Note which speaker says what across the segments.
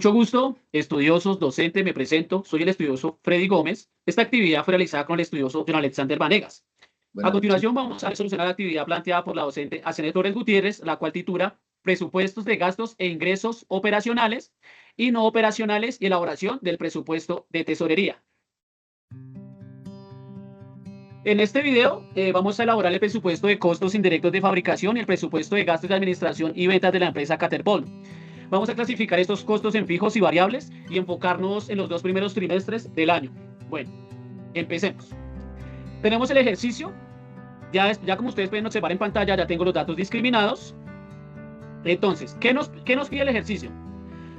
Speaker 1: Mucho gusto, estudiosos, docente, me presento, soy el estudioso Freddy Gómez. Esta actividad fue realizada con el estudioso John Alexander Vanegas. A
Speaker 2: Buenas noches.
Speaker 1: continuación vamos a solucionar la actividad planteada por la docente Asenet Torres Gutiérrez, la cual titula Presupuestos de gastos e ingresos operacionales y no operacionales y elaboración del presupuesto de tesorería. En este video vamos a elaborar el presupuesto de costos indirectos de fabricación y el presupuesto de gastos de administración y ventas de la empresa Caterpillar. Vamos a clasificar estos costos en fijos y variables y enfocarnos en los 2 primeros trimestres del año. Bueno, empecemos. Tenemos el ejercicio. Ya como ustedes pueden observar en pantalla, ya tengo los datos discriminados. Entonces, ¿qué nos pide el ejercicio?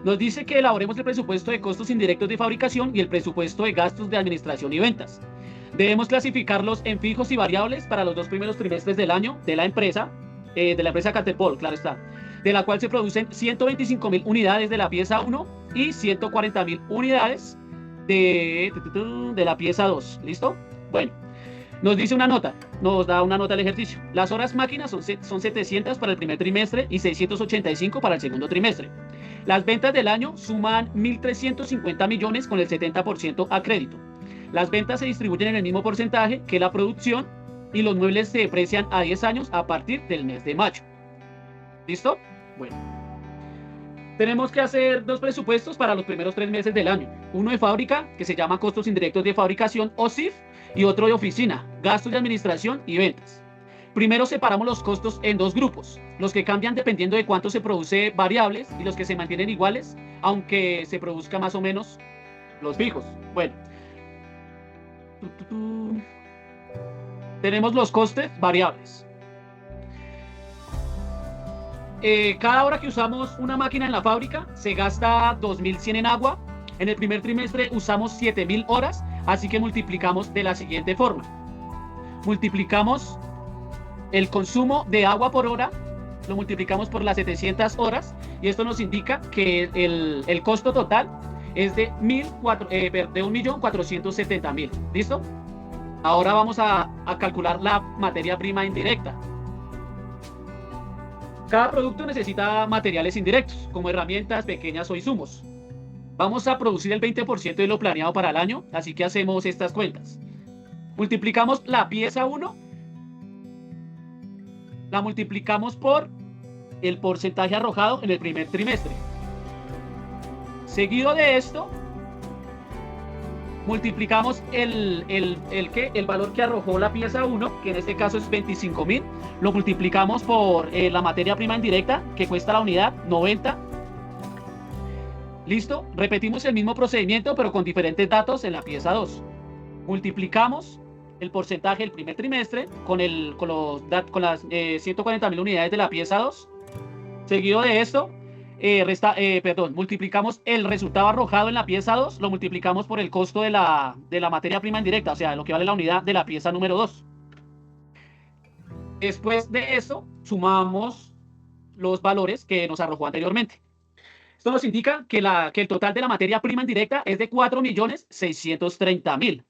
Speaker 1: Nos dice que elaboremos el presupuesto de costos indirectos de fabricación y el presupuesto de gastos de administración y ventas. Debemos clasificarlos en fijos y variables para los 2 primeros trimestres del año de la empresa Caterpillar, claro está, de la cual se producen 125.000 unidades de la pieza 1 y 140.000 unidades de la pieza 2. ¿Listo? Bueno, nos dice una nota, nos da una nota al ejercicio. Las horas máquinas son 700 para el primer trimestre y 685 para el segundo trimestre. Las ventas del año suman 1.350 millones con el 70% a crédito. Las ventas se distribuyen en el mismo porcentaje que la producción y los muebles se deprecian a 10 años a partir del mes de mayo. ¿Listo? Bueno. Tenemos que hacer 2 presupuestos para los primeros 3 meses del año. Uno de fábrica, que se llama costos indirectos de fabricación o CIF, y otro de oficina, gastos de administración y ventas. Primero separamos los costos en 2 grupos, los que cambian dependiendo de cuánto se produce variables y los que se mantienen iguales, aunque se produzca más o menos los fijos. Bueno. Tenemos los costes variables. Cada hora que usamos una máquina en la fábrica se gasta 2.100 en agua. En el primer trimestre usamos 7.000 horas, así que multiplicamos de la siguiente forma. Multiplicamos el consumo de agua por hora, lo multiplicamos por las 700 horas y esto nos indica que el costo total es de 1.470.000. ¿Listo? Ahora vamos a calcular la materia prima indirecta. Cada producto necesita materiales indirectos, como herramientas pequeñas o insumos. Vamos a producir el 20% de lo planeado para el año, así que hacemos estas cuentas. Multiplicamos la pieza 1, la multiplicamos por el porcentaje arrojado en el primer trimestre. Seguido de esto, multiplicamos el valor que arrojó la pieza 1, que en este caso es 25.000, lo multiplicamos por la materia prima indirecta, que cuesta la unidad 90. ¿Listo? Repetimos el mismo procedimiento, pero con diferentes datos en la pieza 2. Multiplicamos el porcentaje del primer trimestre con las 140.000 unidades de la pieza 2. Seguido de esto, multiplicamos el resultado arrojado en la pieza 2, lo multiplicamos por el costo de la materia prima indirecta, o sea, lo que vale la unidad de la pieza número 2. Después de eso, sumamos los valores que nos arrojó anteriormente. Esto nos indica que el total de la materia prima indirecta es de 4.630.000.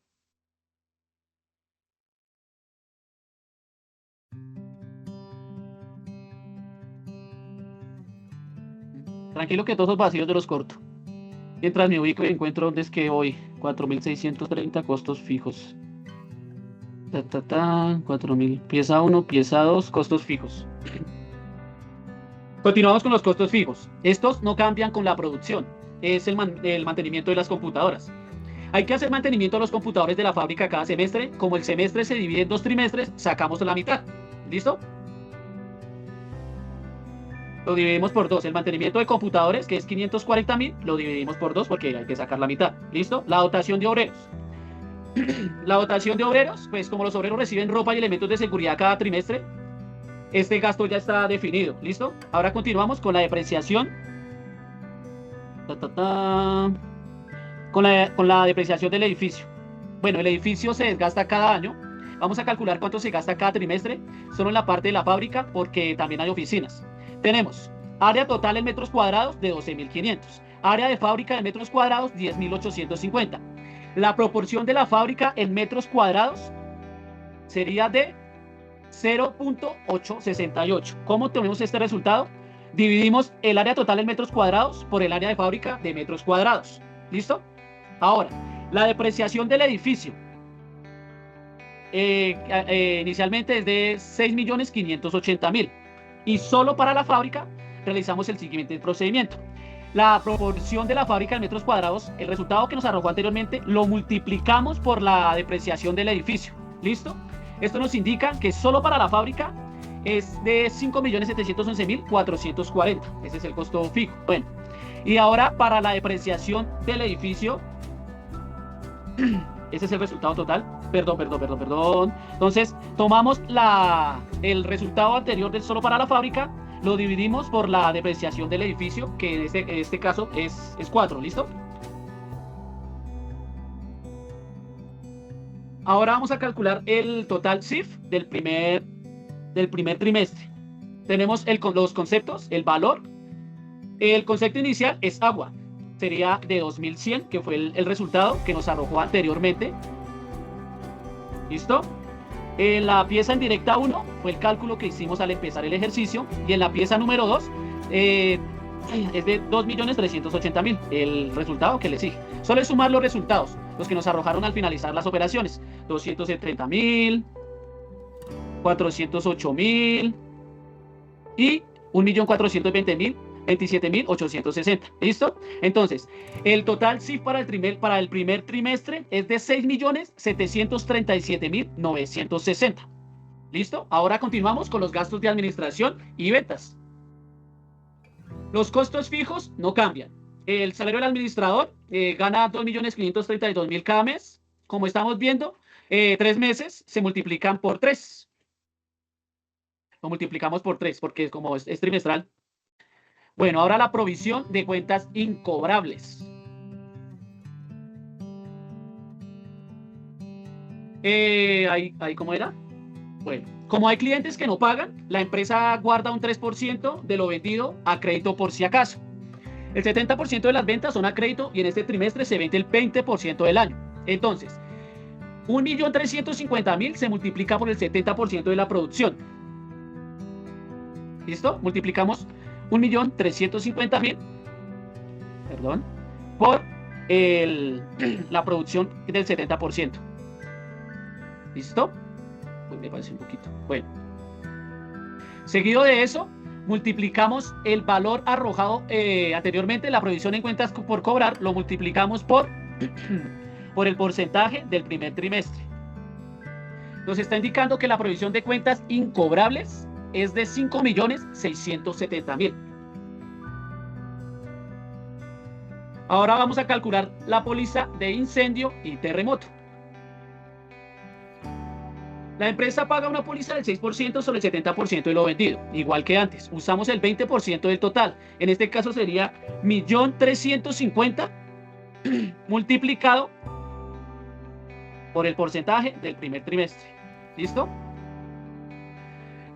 Speaker 1: Tranquilo que todos los vacíos de los corto. Mientras me ubico y encuentro dónde es que voy. 4.630 costos fijos. 4.000. Pieza 1, pieza 2, costos fijos. Continuamos con los costos fijos. Estos no cambian con la producción. Es el mantenimiento de las computadoras. Hay que hacer mantenimiento de los computadores de la fábrica cada semestre. Como el semestre se divide en 2 trimestres, sacamos la mitad. ¿Listo? Lo dividimos por 2. El mantenimiento de computadores, que es 540.000, lo dividimos por 2 porque hay que sacar la mitad. ¿Listo? La dotación de obreros. La dotación de obreros, pues como los obreros reciben ropa y elementos de seguridad cada trimestre, este gasto ya está definido. ¿Listo? Ahora continuamos con la depreciación. Con la depreciación del edificio. Bueno, el edificio se desgasta cada año. Vamos a calcular cuánto se gasta cada trimestre, solo en la parte de la fábrica, porque también hay oficinas. Tenemos área total en metros cuadrados de 12.500. Área de fábrica de metros cuadrados 10.850. La proporción de la fábrica en metros cuadrados sería de 0.868. ¿Cómo tenemos este resultado? Dividimos el área total en metros cuadrados por el área de fábrica de metros cuadrados. ¿Listo? Ahora, la depreciación del edificio. Inicialmente es de 6.580.000. Y solo para la fábrica realizamos el siguiente procedimiento. La proporción de la fábrica en metros cuadrados, el resultado que nos arrojó anteriormente, lo multiplicamos por la depreciación del edificio. ¿Listo? Esto nos indica que solo para la fábrica es de 5.711.440. Ese es el costo fijo. Bueno, y ahora para la depreciación del edificio, ese es el resultado total. Perdón. Entonces, tomamos el resultado anterior del solo para la fábrica, lo dividimos por la depreciación del edificio, que en este caso es 4, ¿listo? Ahora vamos a calcular el total CIF del primer trimestre. Tenemos los conceptos, el valor. El concepto inicial es agua. Sería de 2.100, que fue el resultado que nos arrojó anteriormente. ¿Listo? En la pieza indirecta 1 fue el cálculo que hicimos al empezar el ejercicio. Y en la pieza número 2 es de 2.380.000, el resultado que le sigue. Solo es sumar los resultados, los que nos arrojaron al finalizar las operaciones. 270.000, 408.000 y 1.427.860. ¿Listo? Entonces, el total CIF para el primer trimestre es de 6.737.960. ¿Listo? Ahora continuamos con los gastos de administración y ventas. Los costos fijos no cambian. El salario del administrador gana 2.532.000 cada mes. Como estamos viendo, 3 meses se multiplican por 3. Lo multiplicamos por 3 porque como es trimestral. Bueno, ahora la provisión de cuentas incobrables. Ahí, ¿cómo era? Bueno, como hay clientes que no pagan, la empresa guarda un 3% de lo vendido a crédito por si acaso. El 70% de las ventas son a crédito y en este trimestre se vende el 20% del año. Entonces, 1.350.000 se multiplica por el 70% de la producción. ¿Listo? Multiplicamos 1.350.000, perdón, por la producción del 70%. ¿Listo? Pues me parece un poquito. Bueno. Seguido de eso, multiplicamos el valor arrojado anteriormente, la provisión en cuentas por cobrar, lo multiplicamos por el porcentaje del primer trimestre. Nos está indicando que la provisión de cuentas incobrables es de 5.670.000. Ahora vamos a calcular la póliza de incendio y terremoto. La empresa paga una póliza del 6% sobre el 70% de lo vendido, igual que antes. Usamos el 20% del total. En este caso sería 1.350.000 multiplicado por el porcentaje del primer trimestre. ¿Listo?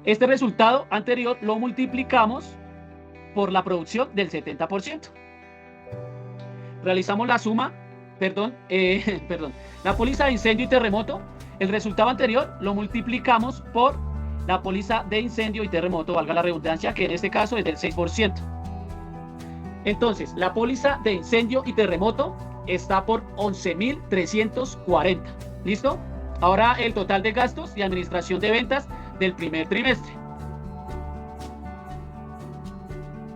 Speaker 1: Este resultado anterior lo multiplicamos por la producción del 70%. Realizamos la suma, la póliza de incendio y terremoto. El resultado anterior lo multiplicamos por la póliza de incendio y terremoto, valga la redundancia, que en este caso es del 6%. Entonces, la póliza de incendio y terremoto está por 11.340. ¿Listo? Ahora el total de gastos y administración de ventas del primer trimestre.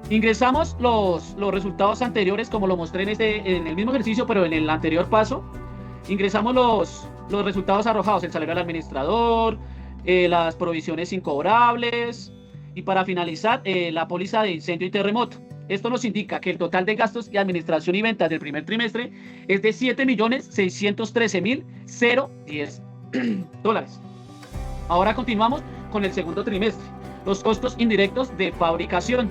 Speaker 1: Ingresamos los resultados anteriores, como lo mostré en el mismo ejercicio, pero en el anterior paso. Ingresamos los resultados arrojados, el salario del administrador, las provisiones incobrables y para finalizar la póliza de incendio y terremoto. Esto nos indica que el total de gastos y administración y ventas del primer trimestre es de $7.613.010. Ahora continuamos con el segundo trimestre, los costos indirectos de fabricación.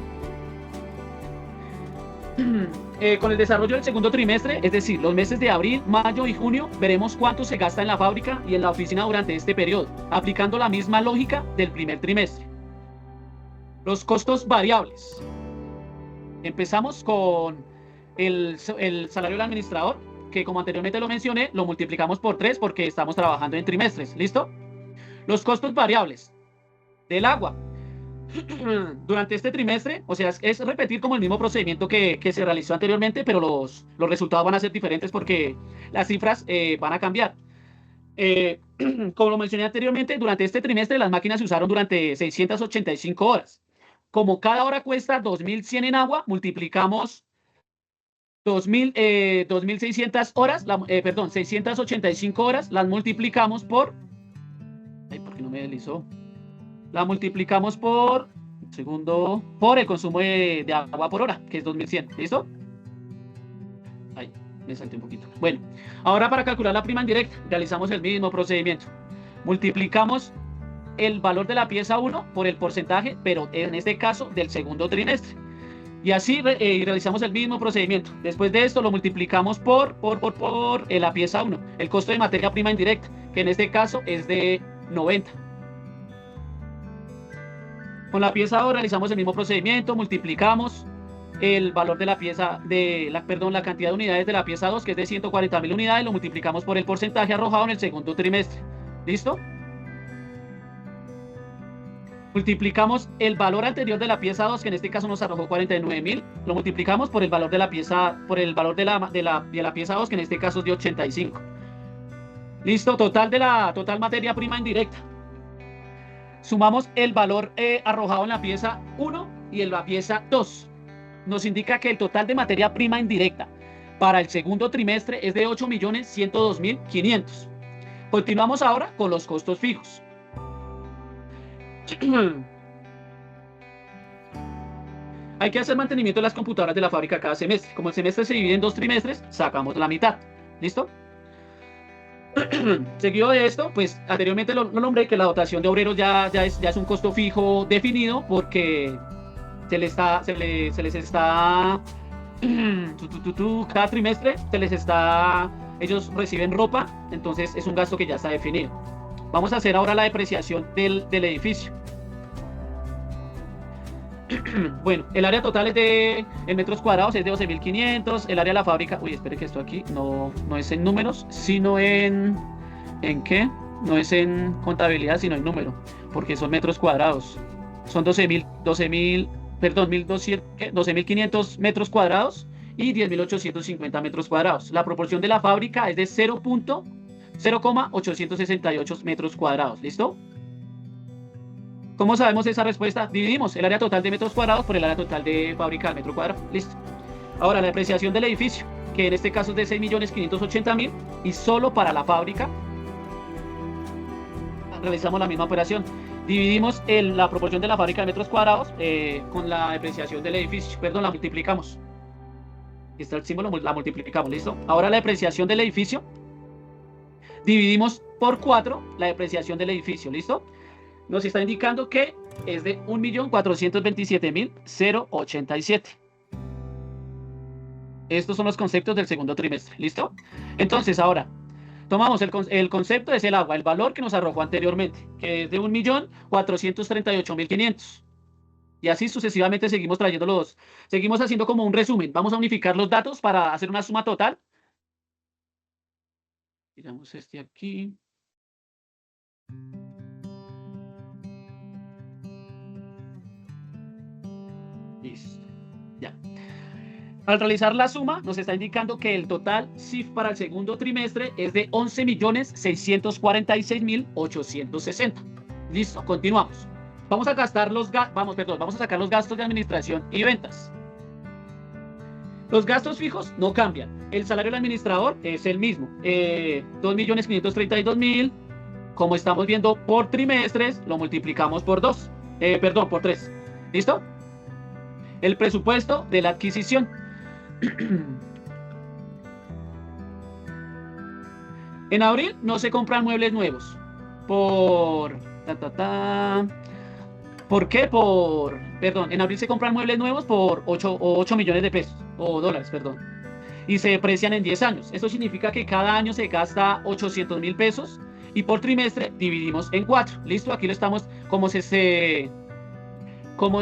Speaker 1: Con el desarrollo del segundo trimestre, es decir, los meses de abril, mayo y junio, veremos cuánto se gasta en la fábrica y en la oficina durante este periodo, aplicando la misma lógica del primer trimestre. Los costos variables. Empezamos con el salario del administrador, que como anteriormente lo mencioné, lo multiplicamos por 3 porque estamos trabajando en trimestres. ¿Listo? Los costos variables del agua. Durante este trimestre, o sea, es repetir como el mismo procedimiento que se realizó anteriormente, pero los resultados van a ser diferentes porque las cifras van a cambiar. Eh, como lo mencioné anteriormente, durante este trimestre las máquinas se usaron durante 685 horas. Como cada hora cuesta 2.100 en agua, multiplicamos 2.600 horas, perdón, 685 horas, las multiplicamos por... Ay, ¿por qué no me deslizó? La multiplicamos por, segundo, por el consumo de agua por hora, que es 2.100. ¿Listo? Ahí, me salté un poquito. Bueno, ahora para calcular la prima indirecta, realizamos el mismo procedimiento. Multiplicamos el valor de la pieza 1 por el porcentaje, pero en este caso del segundo trimestre. Y así realizamos el mismo procedimiento. Después de esto lo multiplicamos por la pieza 1, el costo de materia prima indirecta, que en este caso es de 90. Con la pieza 2 realizamos el mismo procedimiento, multiplicamos el valor de la pieza, la cantidad de unidades de la pieza 2, que es de 140.000 unidades, lo multiplicamos por el porcentaje arrojado en el segundo trimestre. ¿Listo? Multiplicamos el valor anterior de la pieza 2, que en este caso nos arrojó 49.000, lo multiplicamos por el valor de la pieza, de la pieza 2, que en este caso es de 85. Listo, total materia prima indirecta. Sumamos el valor arrojado en la pieza 1 y en la pieza 2. Nos indica que el total de materia prima indirecta para el segundo trimestre es de 8.102.500. Continuamos ahora con los costos fijos. Hay que hacer mantenimiento de las computadoras de la fábrica cada semestre. Como el semestre se divide en 2 trimestres, sacamos la mitad. ¿Listo? Seguido de esto, pues anteriormente lo nombré que la dotación de obreros ya es un costo fijo definido porque se les está cada trimestre ellos reciben ropa, entonces es un gasto que ya está definido. Vamos a hacer ahora la depreciación del edificio. Bueno, el área total en metros cuadrados es de 12.500. El área de la fábrica, uy, espere que esto aquí no es en números, sino ¿en qué? No es en contabilidad, sino en número, porque son metros cuadrados. Son 12.500 metros cuadrados y 10.850 metros cuadrados. La proporción de la fábrica es de 0,868 metros cuadrados. ¿Listo? ¿Cómo sabemos esa respuesta? Dividimos el área total de metros cuadrados por el área total de fábrica al metro cuadrado. Listo. Ahora, la depreciación del edificio, que en este caso es de 6.580.000 y solo para la fábrica realizamos la misma operación. Dividimos la proporción de la fábrica de metros cuadrados con la depreciación del edificio. Perdón, la multiplicamos. Aquí está el símbolo, la multiplicamos. ¿Listo? Ahora la depreciación del edificio. Dividimos por 4 la depreciación del edificio. ¿Listo? Nos está indicando que es de 1.427.087. Estos son los conceptos del segundo trimestre. ¿Listo? Entonces, ahora, tomamos el concepto, es el agua, el valor que nos arrojó anteriormente, que es de 1.438.500. Y así sucesivamente seguimos seguimos haciendo como un resumen. Vamos a unificar los datos para hacer una suma total. Tiramos este aquí. Listo. Ya. Al realizar la suma, nos está indicando que el total CIF para el segundo trimestre es de 11.646.860. Listo, continuamos. Vamos a sacar los gastos de administración y ventas. Los gastos fijos no cambian. El salario del administrador es el mismo. 2.532.000. Como estamos viendo por trimestres, lo multiplicamos por 2. Por 3. ¿Listo? El presupuesto de la adquisición. En abril no se compran muebles nuevos. ¿Por qué? En abril se compran muebles nuevos por 8 millones de pesos, o dólares, perdón. Y se deprecian en 10 años. Esto significa que cada año se gasta 800.000 pesos y por trimestre dividimos en 4. ¿Listo? Aquí lo estamos, como se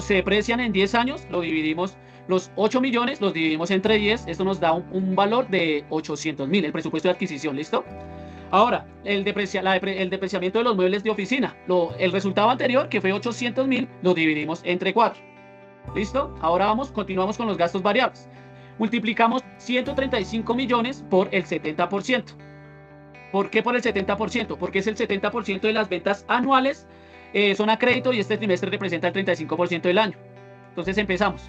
Speaker 1: deprecian en 10 años, lo dividimos, los 8 millones los dividimos entre 10, esto nos da un valor de 800.000, el presupuesto de adquisición. ¿Listo? Ahora, el depreciamiento de los muebles de oficina. El resultado anterior, que fue 800.000, lo dividimos entre 4. ¿Listo? Ahora continuamos con los gastos variables. Multiplicamos 135 millones por el 70%. ¿Por qué por el 70%? Porque es el 70% de las ventas anuales son a crédito y este trimestre representa el 35% del año. Entonces empezamos.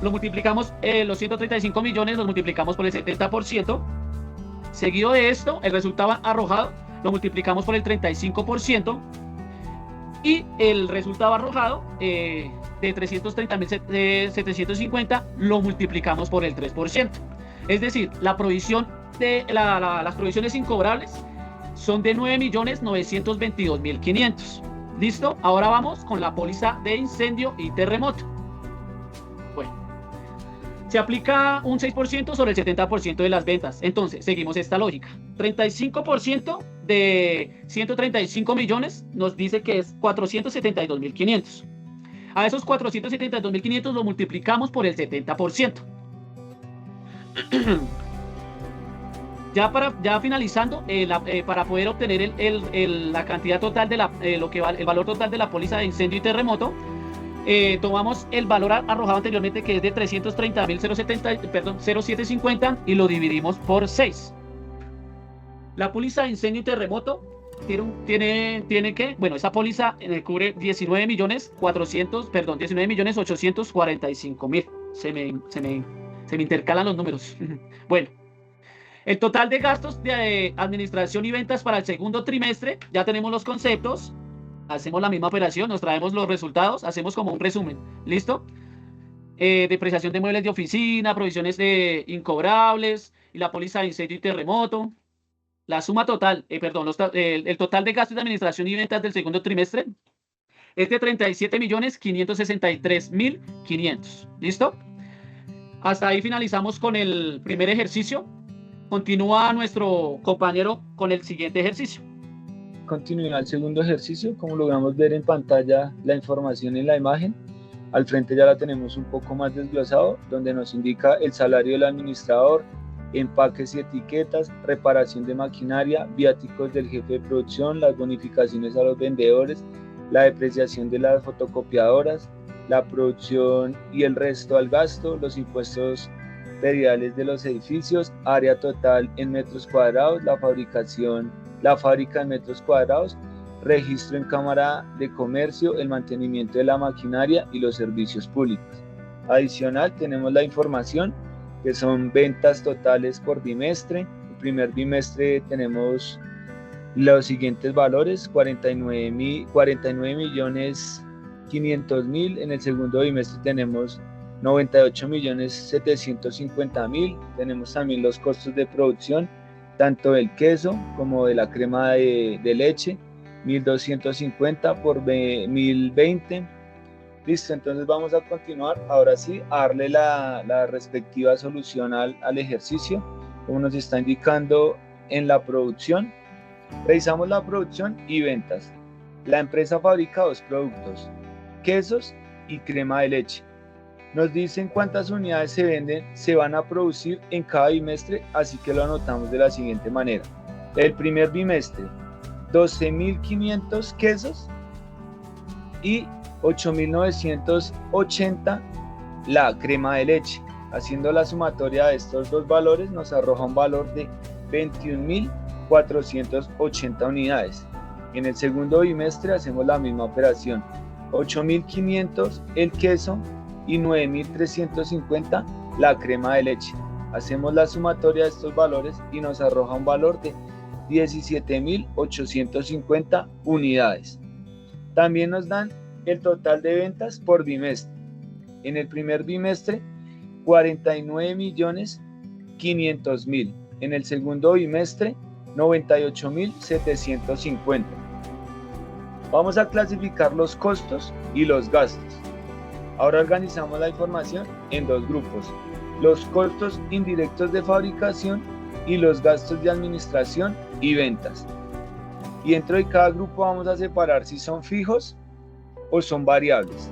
Speaker 1: Lo multiplicamos, los 135 millones los multiplicamos por el 70%. Seguido de esto, el resultado arrojado lo multiplicamos por el 35% y el resultado arrojado de 330.750 lo multiplicamos por el 3%. Es decir, la provisión las provisiones incobrables son de 9.922.500. ¿Listo? Ahora vamos con la póliza de incendio y terremoto. Bueno, se aplica un 6% sobre el 70% de las ventas. Entonces, seguimos esta lógica. 35% de 135 millones nos dice que es 472.500. A esos 472.500 lo multiplicamos por el 70%. Ya finalizando, para poder obtener la cantidad total de el valor total de la póliza de incendio y terremoto, tomamos el valor arrojado anteriormente, que es de 330.050 y lo dividimos por 6. La póliza de incendio y terremoto tiene que, bueno, esa póliza cubre 19.845.000. Se me intercalan los números. Bueno, el total de gastos de administración y ventas para el segundo trimestre, ya tenemos los conceptos, hacemos la misma operación, nos traemos los resultados, hacemos como un resumen. ¿Listo? Depreciación de muebles de oficina, provisiones de incobrables y la póliza de incendio y terremoto. La suma total, el total de gastos de administración y ventas del segundo trimestre es de 37.563.500. ¿Listo? Hasta ahí finalizamos con el primer ejercicio. Continúa nuestro compañero con el siguiente ejercicio.
Speaker 2: Continúa el segundo ejercicio. Como logramos ver en pantalla la información en la imagen, al frente ya la tenemos un poco más desglosado, donde nos indica el salario del administrador, empaques y etiquetas, reparación de maquinaria, viáticos del jefe de producción, las bonificaciones a los vendedores, la depreciación de las fotocopiadoras, la producción y el resto al gasto, los impuestos prediales de los edificios, área total en metros cuadrados, la fábrica en metros cuadrados, registro en Cámara de Comercio, el mantenimiento de la maquinaria y los servicios públicos. Adicional, tenemos la información que son ventas totales por bimestre. El primer bimestre tenemos los siguientes valores: 49.500.000. En el segundo bimestre tenemos 98.750.000. Tenemos también los costos de producción, tanto del queso como de la crema de leche, 1.250 por 1.020. Listo, entonces vamos a continuar ahora sí a darle la respectiva solución al ejercicio, como nos está indicando en la producción. Revisamos la producción y ventas. La empresa fabrica 2 productos, quesos y crema de leche. Nos dicen cuántas unidades se van a producir en cada bimestre, así que lo anotamos de la siguiente manera. El primer bimestre, 12.500 quesos y 8.980 la crema de leche. Haciendo la sumatoria de estos dos valores nos arroja un valor de 21.480 unidades. En el segundo bimestre hacemos la misma operación, 8.500 el queso y 9.350 la crema de leche. Hacemos la sumatoria de estos valores y nos arroja un valor de 17.850 unidades. También nos dan el total de ventas por bimestre. En el primer bimestre, 49.500.000. En el segundo bimestre, 98.750. Vamos a clasificar los costos y los gastos. Ahora organizamos la información en 2 grupos: los costos indirectos de fabricación y los gastos de administración y ventas. Y dentro de cada grupo vamos a separar si son fijos o son variables.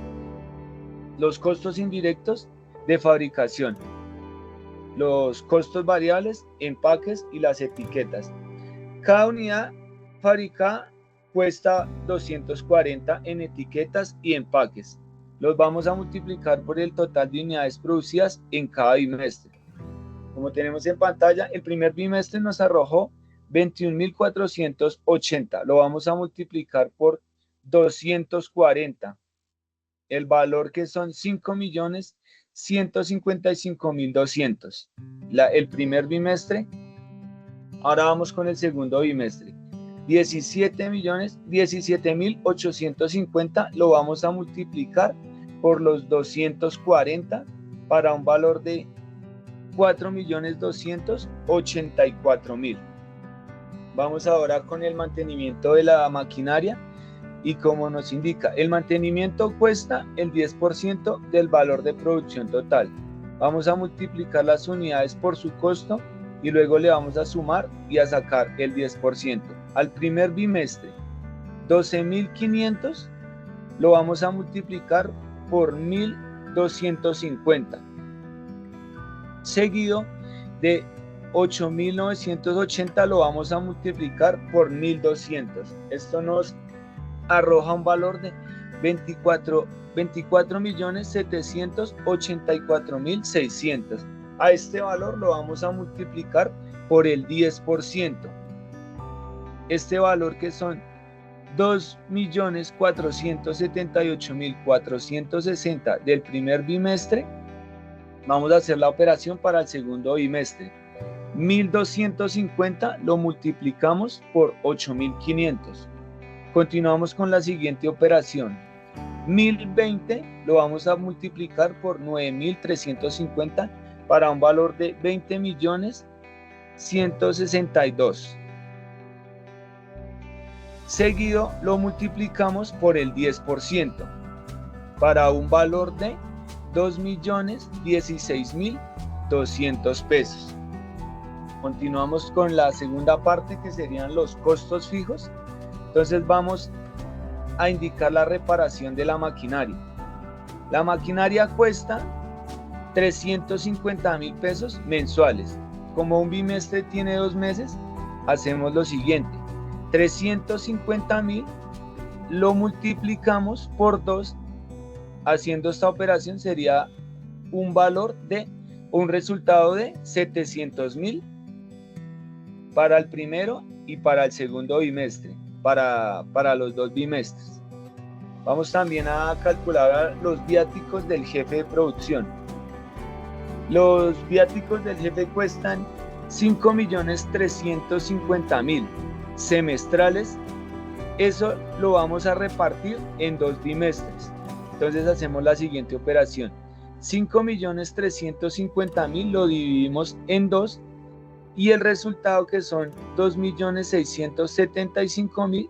Speaker 2: Los costos indirectos de fabricación, los costos variables, empaques y las etiquetas. Cada unidad fabricada cuesta 240 en etiquetas y empaques. Los vamos a multiplicar por el total de unidades producidas en cada bimestre. Como tenemos en pantalla, el primer bimestre nos arrojó 21.480. Lo vamos a multiplicar por 240. El valor que son 5.155.200. El primer bimestre. Ahora vamos con el segundo bimestre. 17.850 lo vamos a multiplicar por los 240 para un valor de 4.284.000. Vamos ahora con el mantenimiento de la maquinaria y como nos indica, el mantenimiento cuesta el 10% del valor de producción total. Vamos a multiplicar las unidades por su costo y luego le vamos a sumar y a sacar el 10%. Al primer bimestre, 12.500 lo vamos a multiplicar por 1.250. Seguido de 8.980 lo vamos a multiplicar por 1.200. Esto nos arroja un valor de 24.784.600. A este valor lo vamos a multiplicar por el 10%. Este valor que son 2.478.460 del primer bimestre, vamos a hacer la operación para el segundo bimestre. 1.250 lo multiplicamos por 8.500. Continuamos con la siguiente operación. 1.020 lo vamos a multiplicar por 9.350 para un valor de 20.162. Seguido lo multiplicamos por el 10% para un valor de 2.016.200 pesos. Continuamos con la segunda parte, que serían los costos fijos. Entonces vamos a indicar la reparación de la maquinaria. La maquinaria cuesta 350.000 pesos mensuales. Como un bimestre tiene 2 meses, hacemos lo siguiente. 350.000 lo multiplicamos por 2. Haciendo esta operación sería un resultado de 700.000 para el primero y para el segundo bimestre, para los 2 bimestres. Vamos también a calcular los viáticos del jefe de producción. Los viáticos del jefe cuestan 5.350.000 semestrales. Eso lo vamos a repartir en 2 bimestres. Entonces hacemos la siguiente operación. 5.350.000 lo dividimos en 2 y el resultado, que son 2.675.000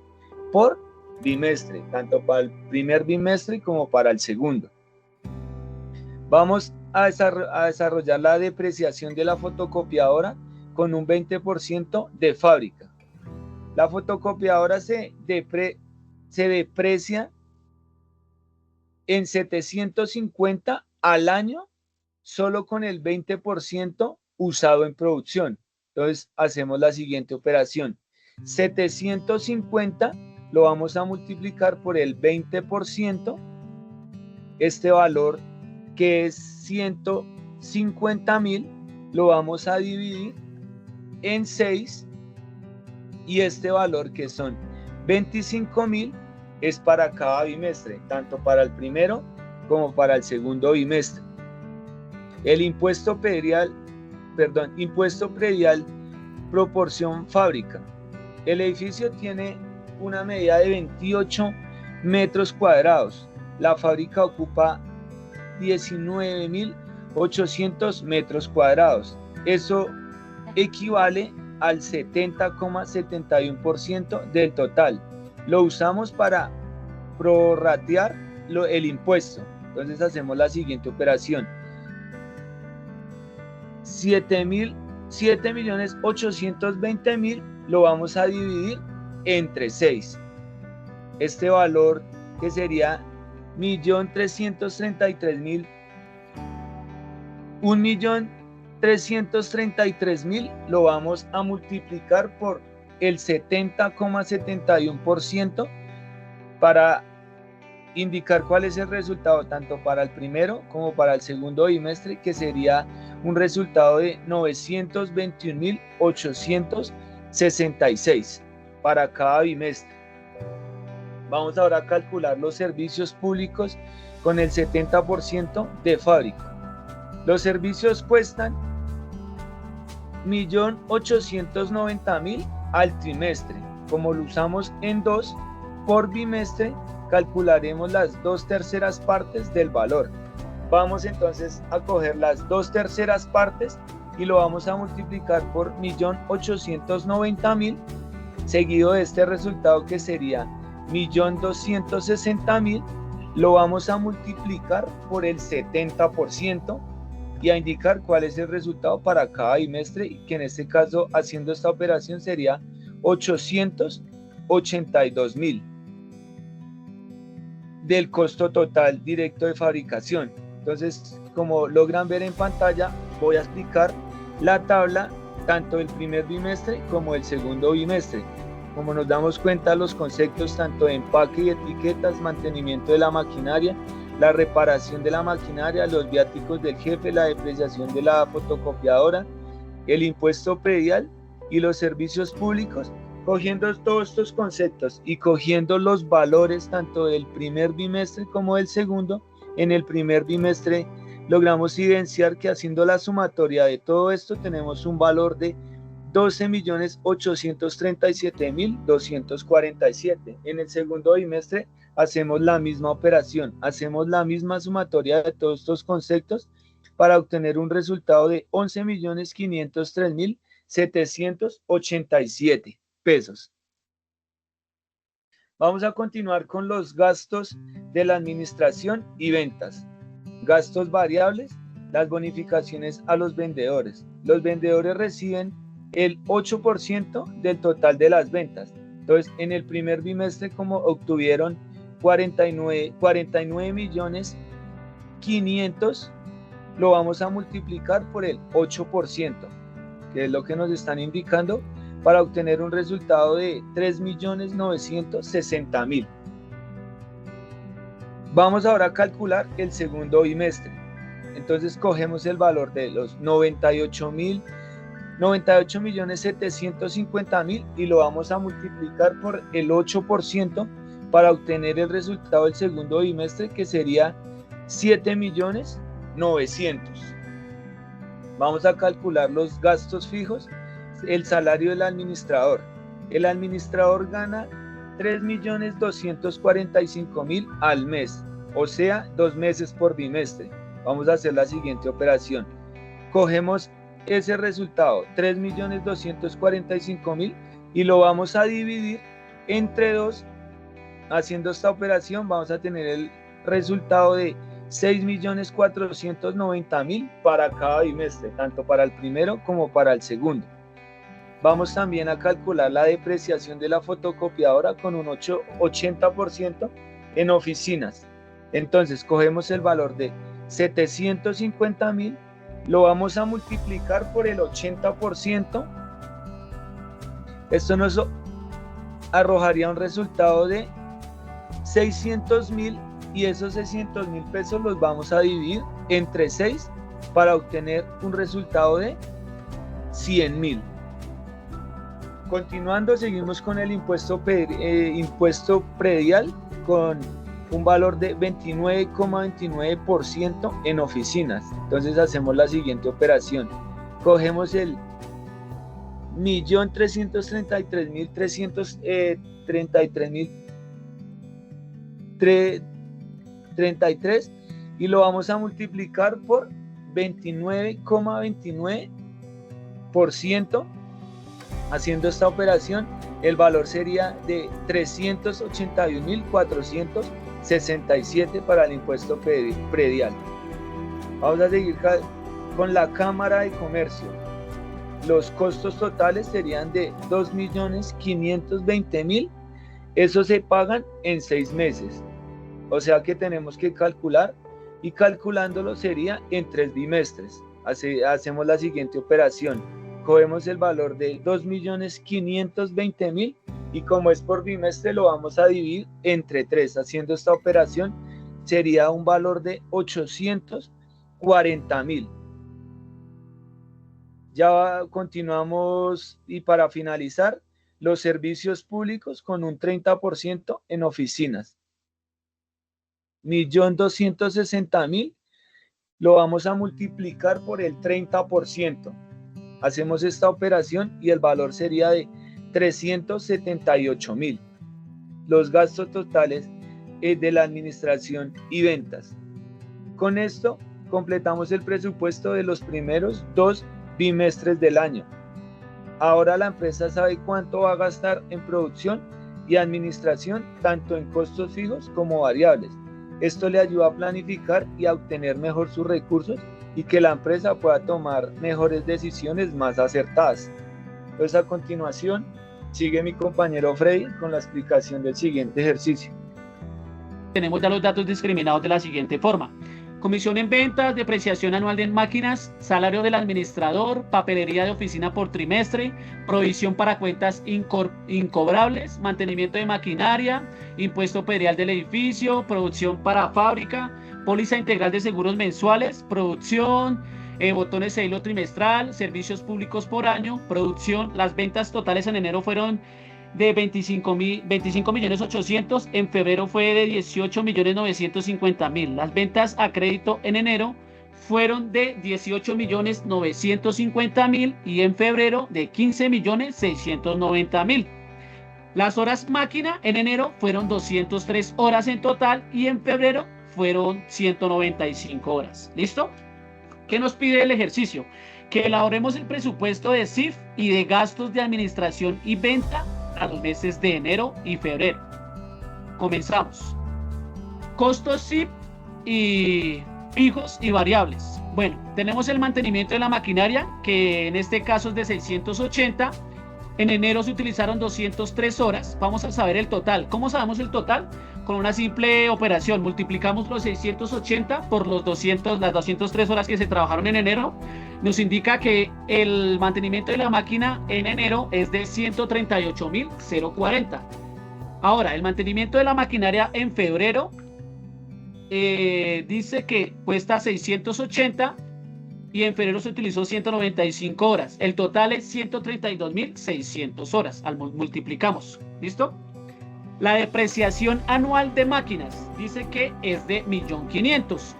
Speaker 2: por bimestre, tanto para el primer bimestre como para el segundo. Vamos a desarrollar la depreciación de la fotocopiadora con un 20% de fábrica. La fotocopiadora se deprecia en 750 al año solo con el 20% usado en producción. Entonces hacemos la siguiente operación. 750 lo vamos a multiplicar por el 20%. Este valor, que es 150.000, lo vamos a dividir en 6. Y este valor, que son 25.000, es para cada bimestre, tanto para el primero como para el segundo bimestre. El impuesto predial proporción fábrica. El edificio tiene una medida de 28 metros cuadrados. La fábrica ocupa 19.800 metros cuadrados. Eso equivale al 70,71% del total. Lo usamos para prorratear el impuesto. Entonces hacemos la siguiente operación. 7.820.000 lo vamos a dividir entre 6. Este valor, que sería 1.333.000, lo vamos a multiplicar por el 70,71% para indicar cuál es el resultado tanto para el primero como para el segundo bimestre, que sería un resultado de 921.866 para cada bimestre. Vamos ahora a calcular los servicios públicos con el 70% de fábrica. Los servicios cuestan 1.890.000 al trimestre. Como lo usamos en 2 por bimestre, calcularemos las 2/3 partes del valor. Vamos entonces a coger las 2/3 partes y lo vamos a multiplicar por 1.890.000, seguido de este resultado que sería 1.260.000, lo vamos a multiplicar por el 70% y a indicar cuál es el resultado para cada bimestre, que en este caso, haciendo esta operación, sería 882.000 del costo total directo de fabricación. Entonces, como logran ver en pantalla, voy a explicar la tabla tanto del primer bimestre como del segundo bimestre. Como nos damos cuenta, los conceptos tanto de empaque y etiquetas, mantenimiento de la maquinaria, la reparación de la maquinaria, los viáticos del jefe, la depreciación de la fotocopiadora, el impuesto predial y los servicios públicos. Cogiendo todos estos conceptos y cogiendo los valores tanto del primer bimestre como del segundo, en el primer bimestre logramos evidenciar que haciendo la sumatoria de todo esto tenemos un valor de 12.837.247. En el segundo bimestre hacemos la misma operación, hacemos la misma sumatoria de todos estos conceptos para obtener un resultado de 11.503.787 pesos. Vamos a continuar con los gastos de la administración y ventas. Gastos variables, las bonificaciones a los vendedores. Los vendedores reciben el 8% del total de las ventas. Entonces, en el primer bimestre, como obtuvieron 49.500.000, lo vamos a multiplicar por el 8%, que es lo que nos están indicando, para obtener un resultado de 3.960.000. Vamos ahora a calcular el segundo bimestre. Entonces cogemos el valor de los 98.750.000 y lo vamos a multiplicar por el 8% para obtener el resultado del segundo bimestre, que sería 7.900.000. Vamos a calcular los gastos fijos. El salario del administrador. El administrador gana 3.245.000 al mes, o sea, 2 meses por bimestre. Vamos a hacer la siguiente operación. Cogemos ese resultado, 3.245.000, y lo vamos a dividir entre 2. Haciendo esta operación vamos a tener el resultado de 6.490.000 para cada bimestre, tanto para el primero como para el segundo. Vamos también a calcular la depreciación de la fotocopiadora con un 80% en oficinas. Entonces cogemos el valor de 750.000, lo vamos a multiplicar por el 80%. Esto nos arrojaría un resultado de 600.000, y esos 600.000 pesos los vamos a dividir entre 6 para obtener un resultado de 100.000. Continuando, seguimos con el impuesto predial con un valor de 29,29% en oficinas. Entonces hacemos la siguiente operación. Cogemos el 1.333.333 y lo vamos a multiplicar por 29,29%. Haciendo esta operación, el valor sería de 381.467 para el impuesto predial. Vamos a seguir con la Cámara de Comercio. Los costos totales serían de 2.520.000. Esos se pagan en 6 meses. O sea que tenemos que calcular, y calculándolo sería en 3 bimestres. Hacemos la siguiente operación. cogemos el valor de 2.520.000 y como es por bimestre lo vamos a dividir entre 3. Haciendo esta operación sería un valor de 840.000. Ya continuamos y para finalizar, los servicios públicos con un 30% en oficinas. 1.260.000 lo vamos a multiplicar por el 30%. Hacemos esta operación y el valor sería de 378.000. Los gastos totales de la administración y ventas. Con esto completamos el presupuesto de los primeros 2 bimestres del año. Ahora la empresa sabe cuánto va a gastar en producción y administración, tanto en costos fijos como variables. Esto le ayuda a planificar y a obtener mejor sus recursos y que la empresa pueda tomar mejores decisiones más acertadas. Pues a continuación sigue mi compañero Freddy con la explicación del siguiente ejercicio.
Speaker 1: Tenemos ya los datos discriminados de la siguiente forma: comisión en ventas, depreciación anual de máquinas, salario del administrador, papelería de oficina por trimestre, provisión para cuentas incobrables, mantenimiento de maquinaria, impuesto predial del edificio, producción para fábrica, póliza integral de seguros mensuales, producción, botones de hilo trimestral, servicios públicos por año, producción. Las ventas totales en enero fueron de 25.800.000, en febrero fue de 18.950.000. Las ventas a crédito en enero fueron de 18.950.000 y en febrero de 15.690.000. Las horas máquina en enero fueron 203 horas en total y en febrero fueron 195 horas. ¿Listo? ¿Qué nos pide el ejercicio? Que elaboremos el presupuesto de CIF y de gastos de administración y venta a los meses de enero y febrero. Comenzamos. Costos CIF y fijos y variables. Bueno, tenemos el mantenimiento de la maquinaria, que en este caso es de 680. En enero se utilizaron 203 horas. Vamos a saber el total. ¿Cómo sabemos el total? Con una simple operación. Multiplicamos los 680 por las 203 horas que se trabajaron en enero. Nos indica que el mantenimiento de la máquina en enero es de 138.040. Ahora, el mantenimiento de la maquinaria en febrero dice que cuesta 680 y en febrero se utilizó 195 horas. El total es 132.600 horas. Multiplicamos. ¿Listo? La depreciación anual de máquinas dice que es de 1.500.000.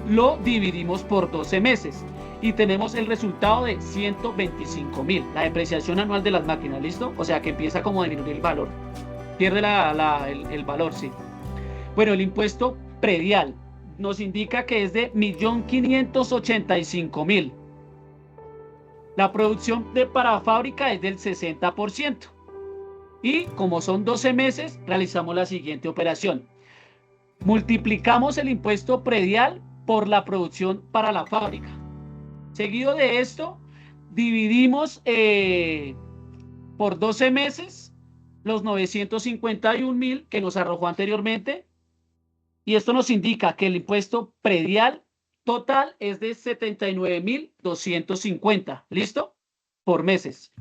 Speaker 1: Lo dividimos por 12 meses. Y tenemos el resultado de 125.000, la depreciación anual de las máquinas, ¿listo? O sea que empieza como a disminuir el valor, pierde el valor, sí. Bueno, el impuesto predial nos indica que es de 1.585.000. La producción para fábrica es del 60%. Y como son 12 meses, realizamos la siguiente operación. Multiplicamos el impuesto predial por la producción para la fábrica. Seguido de esto, dividimos por 12 meses los 951.000 que nos arrojó anteriormente. Y esto nos indica que el impuesto predial total es de 79.250. ¿Listo? Por meses.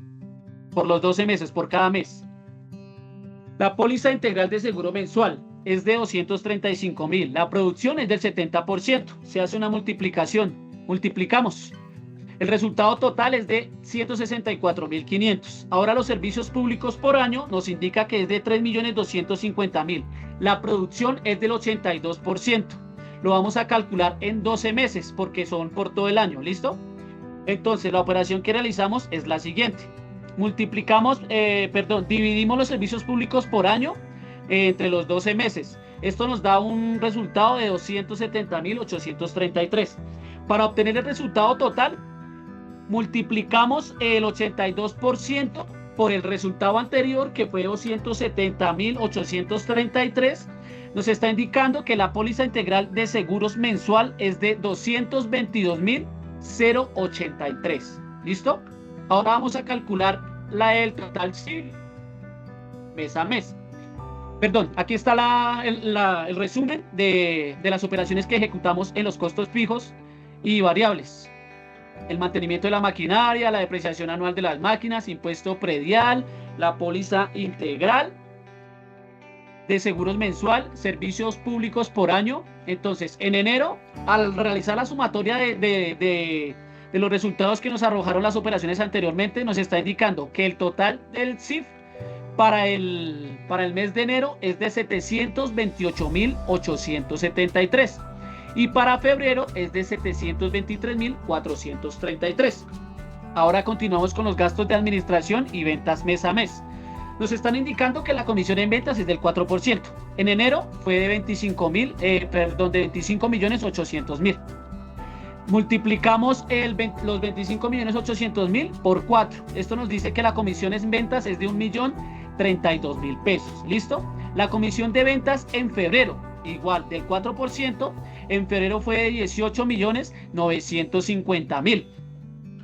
Speaker 1: Por los 12 meses, por cada mes. La póliza integral de seguro mensual es de 235.000. La producción es del 70%. Se hace una multiplicación. Multiplicamos. El resultado total es de 164.500. Ahora los servicios públicos por año nos indica que es de 3.250.000. La producción es del 82%. Lo vamos a calcular en 12 meses porque son por todo el año. ¿Listo? Entonces la operación que realizamos es la siguiente. Dividimos los servicios públicos por año entre los 12 meses. Esto nos da un resultado de 270.833. Para obtener el resultado total, multiplicamos el 82% por el resultado anterior, que fue 270.833. Nos está indicando que la póliza integral de seguros mensual es de 222.083. ¿Listo? Ahora vamos a calcular el total civil mes a mes. Perdón, aquí está el resumen de las operaciones que ejecutamos en los costos fijos y variables. el mantenimiento de la maquinaria, la depreciación anual de las máquinas, impuesto predial, la póliza integral de seguros mensual, servicios públicos por año. Entonces, en enero, al realizar la sumatoria de los resultados que nos arrojaron las operaciones anteriormente, nos está indicando que el total del CIF para el mes de enero es de 728.873 y para febrero es de 723.433. Ahora continuamos con los gastos de administración y ventas mes a mes. Nos están indicando que la comisión en ventas es del 4%. En enero fue de 25.800.000. Multiplicamos los 25.800.000 por 4. Esto nos dice que la comisión en ventas es de 1.032.000 pesos. ¿Listo? La comisión de ventas en febrero, igual del 4%, en febrero fue de 18.950.000.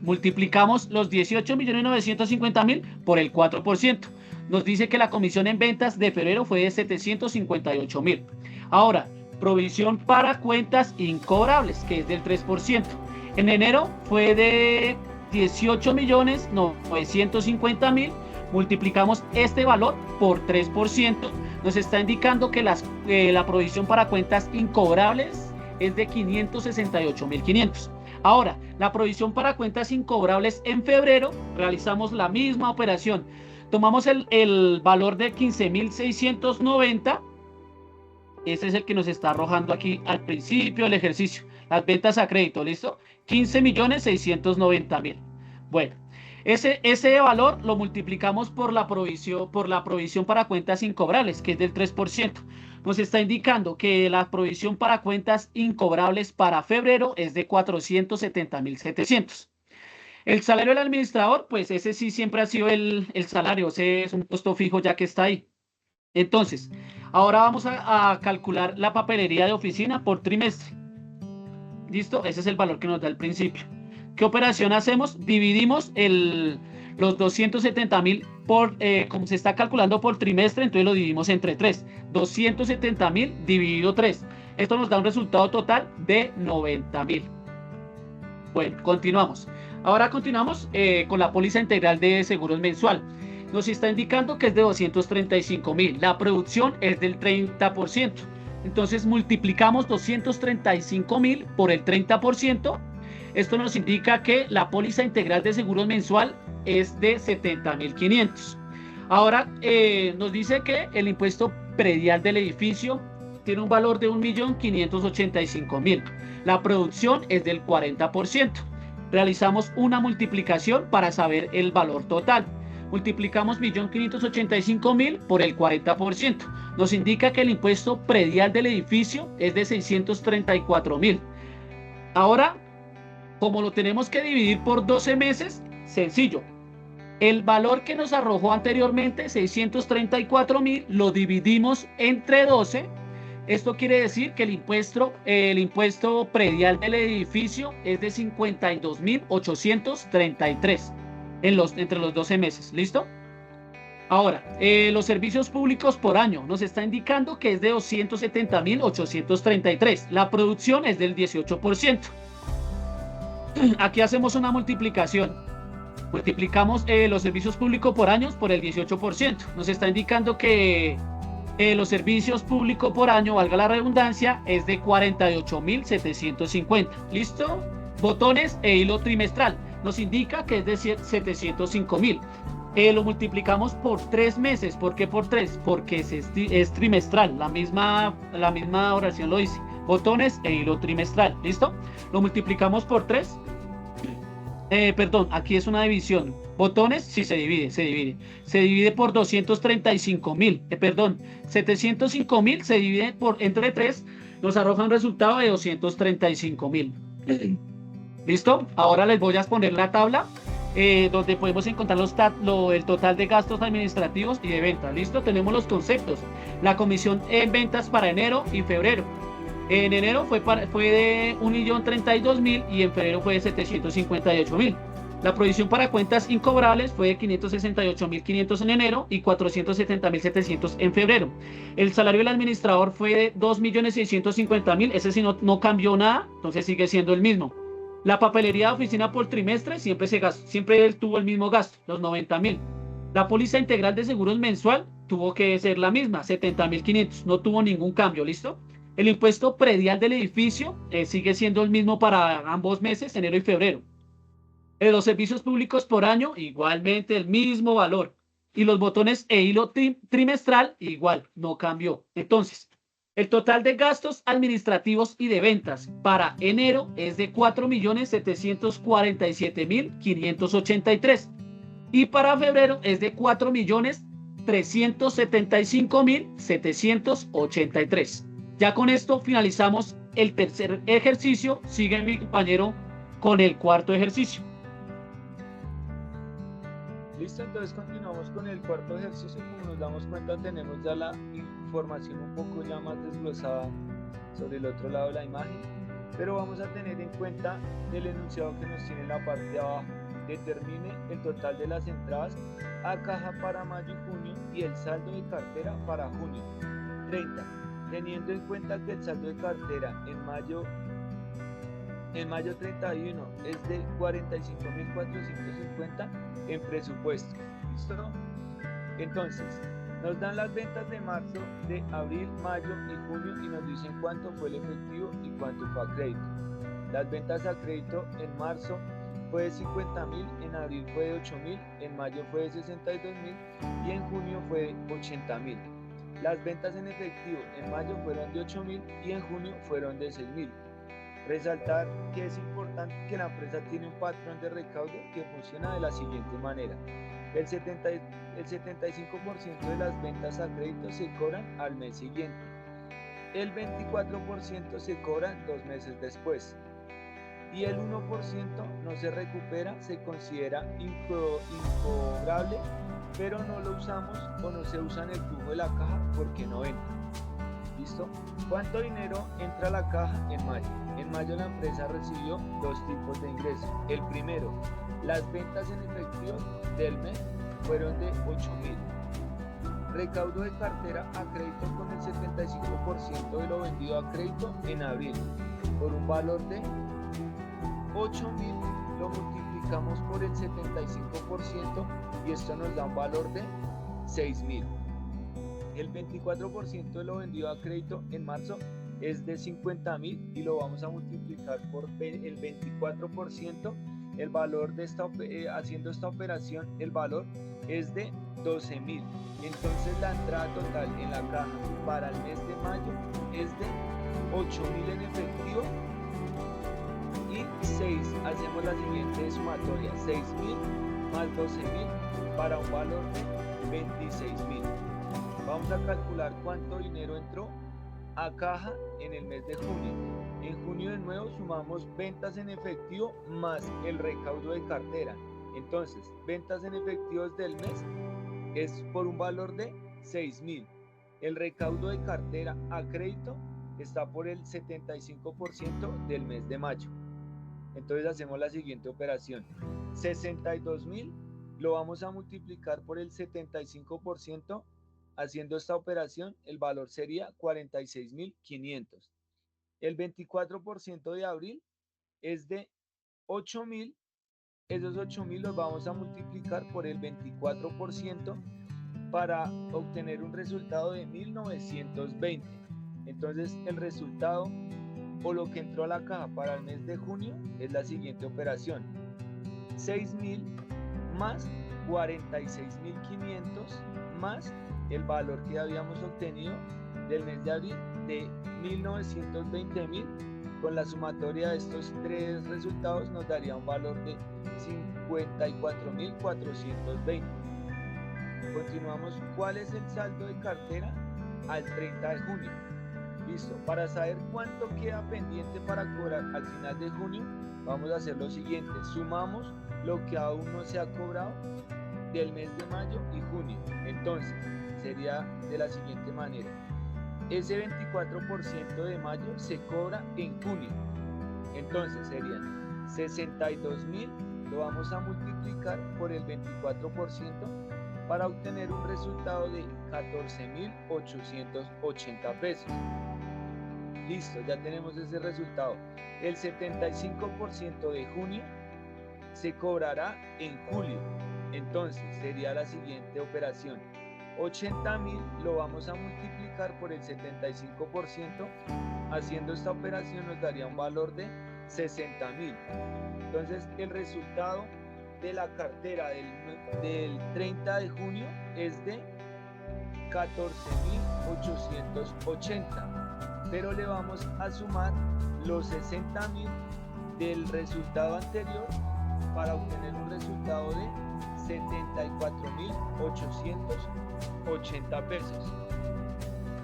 Speaker 1: Multiplicamos los 18.950.000 por el 4%. Nos dice que la comisión en ventas de febrero fue de 758.000. Ahora, provisión para cuentas incobrables, que es del 3%. En enero fue de 18.950.000. Multiplicamos este valor por 3%. Nos está indicando que la provisión para cuentas incobrables es de 568.500. Ahora, la provisión para cuentas incobrables en febrero, realizamos la misma operación. Tomamos el valor de 15.690. Este es el que nos está arrojando aquí al principio del ejercicio. Las ventas a crédito, ¿listo? 15.690.000. Bueno, ese valor lo multiplicamos por la provisión para cuentas incobrables, que es del 3%. Nos está indicando que la provisión para cuentas incobrables para febrero es de 470.700. El salario del administrador, pues ese sí siempre ha sido el salario, ese es un costo fijo ya que está ahí. Entonces, ahora vamos a calcular la papelería de oficina por trimestre. ¿Listo? Ese es el valor que nos da al principio. ¿Qué operación hacemos? Dividimos los 270.000 por, como se está calculando por trimestre, entonces lo dividimos entre 3. 270.000 dividido 3. Esto nos da un resultado total de 90.000. Bueno, continuamos. Ahora continuamos con la póliza integral de seguros mensual. Nos está indicando que es de 235.000. La producción es del 30%. Entonces multiplicamos 235.000 por el 30%. Esto nos indica que la póliza integral de seguros mensual es de 70.500. Ahora nos dice que el impuesto predial del edificio tiene un valor de 1.585.000. La producción es del 40%. Realizamos una multiplicación para saber el valor total. Multiplicamos 1.585.000 por el 40%. Nos indica que el impuesto predial del edificio es de 634.000. Ahora, como lo tenemos que dividir por 12 meses, sencillo. El valor que nos arrojó anteriormente, 634.000, lo dividimos entre 12. Esto quiere decir que el impuesto predial del edificio es de 52.833 entre los 12 meses. ¿Listo? Ahora, los servicios públicos por año nos está indicando que es de 270.833. La producción es del 18%. Aquí hacemos una multiplicación. Multiplicamos los servicios públicos por años por el 18%. Nos está indicando que los servicios públicos por año, valga la redundancia, es de 48.750. ¿Listo? Botones e hilo trimestral. Nos indica que es de 705.000. Lo multiplicamos por 3 meses. ¿Por qué por 3? Porque es trimestral. La misma oración lo dice. Botones e hilo trimestral. ¿Listo? Lo multiplicamos por 3. Aquí es una división. Botones, sí, se divide. Se divide por 235.000. 705.000 se divide entre 3. Nos arroja un resultado de 235.000. ¿Listo? Ahora les voy a exponer la tabla donde podemos encontrar el total de gastos administrativos y de ventas. ¿Listo? Tenemos los conceptos. La comisión en ventas para enero y febrero. En enero fue de 1.032.000 y en febrero fue de 758.000. La provisión para cuentas incobrables fue de 568.500 en enero y 470.700 en febrero. El salario del administrador fue de 2.650.000. Ese sí no cambió nada, entonces sigue siendo el mismo. La papelería de oficina por trimestre siempre tuvo el mismo gasto, los 90.000. La póliza integral de seguros mensual tuvo que ser la misma, 70.500, no tuvo ningún cambio, ¿listo? El impuesto predial del edificio sigue siendo el mismo para ambos meses, enero y febrero. Los servicios públicos por año, igualmente el mismo valor. Y los botones e hilo trimestral, igual, no cambió. Entonces, el total de gastos administrativos y de ventas para enero es de 4.747.583 y para febrero es de 4.375.783. Ya con esto finalizamos el tercer ejercicio. Sigue mi compañero con el cuarto ejercicio.
Speaker 2: Listo, entonces continuamos con el cuarto ejercicio. Como nos damos cuenta, tenemos ya la información un poco ya más desglosada sobre el otro lado de la imagen, pero vamos a tener en cuenta el enunciado que nos tiene en la parte de abajo. Determine el total de las entradas a caja para mayo y junio y el saldo de cartera para junio. 30. Teniendo en cuenta que el saldo de cartera en mayo 31 es de 45.450 en presupuesto. ¿Listo? Entonces, nos dan las ventas de marzo, de abril, mayo y junio y nos dicen cuánto fue el efectivo y cuánto fue a crédito. Las ventas a crédito en marzo fue de 50.000, en abril fue de 8.000, en mayo fue de 62.000 y en junio fue de 80.000. Las ventas en efectivo en mayo fueron de 8.000 y en junio fueron de 6.000. Resaltar que es importante que la empresa tiene un patrón de recaudo que funciona de la siguiente manera. El 75% de las ventas a crédito se cobran al mes siguiente. El 24% se cobran 2 meses después. Y el 1% no se recupera, se considera incobrable, pero no lo usamos o no se usa en el flujo de la caja porque no entra. ¿Listo? ¿Cuánto dinero entra a la caja en mayo? En mayo la empresa recibió 2 tipos de ingresos. El primero, las ventas en efectivo del mes fueron de 8.000. Recaudo de cartera a crédito con el 75% de lo vendido a crédito en abril, por un valor de 8.000, lo multiplicamos por el 75% y esto nos da un valor de 6.000. El 24% de lo vendido a crédito en marzo es de 50.000 y lo vamos a multiplicar por el 24%. El valor de haciendo esta operación, el valor es de 12.000. Entonces la entrada total en la caja para el mes de mayo es de 8.000 en efectivo y 6. Hacemos la siguiente sumatoria: 6.000 más 12.000 para un valor de 26.000. Vamos a calcular cuánto dinero entró a caja en el mes de junio. En junio de nuevo sumamos ventas en efectivo más el recaudo de cartera. Entonces, ventas en efectivo del mes es por un valor de 6.000. El recaudo de cartera a crédito está por el 75% del mes de mayo. Entonces hacemos la siguiente operación. 62.000 lo vamos a multiplicar por el 75%. Haciendo esta operación, el valor sería 46.500. El 24% de abril es de 8.000. Esos 8.000 los vamos a multiplicar por el 24% para obtener un resultado de 1.920. Entonces, el resultado o lo que entró a la caja para el mes de junio es la siguiente operación: 6.000 más 46.500 más el valor que habíamos obtenido del mes de abril de 1.920.000. Con la sumatoria de estos tres resultados nos daría un valor de 54.420. Continuamos. ¿Cuál es el saldo de cartera al 30 de junio? Listo. Para saber cuánto queda pendiente para cobrar al final de junio, vamos a hacer lo siguiente: sumamos lo que aún no se ha cobrado del mes de mayo y junio. Entonces sería de la siguiente manera: ese 24% de mayo se cobra en junio. Entonces serían 62.000, lo vamos a multiplicar por el 24% para obtener un resultado de 14.880 pesos. Listo, ya tenemos ese resultado. El 75% de junio se cobrará en julio. Entonces sería la siguiente operación. 80.000 lo vamos a multiplicar por el 75%. Haciendo esta operación nos daría un valor de 60.000. Entonces el resultado de la cartera del 30 de junio es de 14.880, pero le vamos a sumar los 60.000 del resultado anterior para obtener un resultado de 74.880 pesos.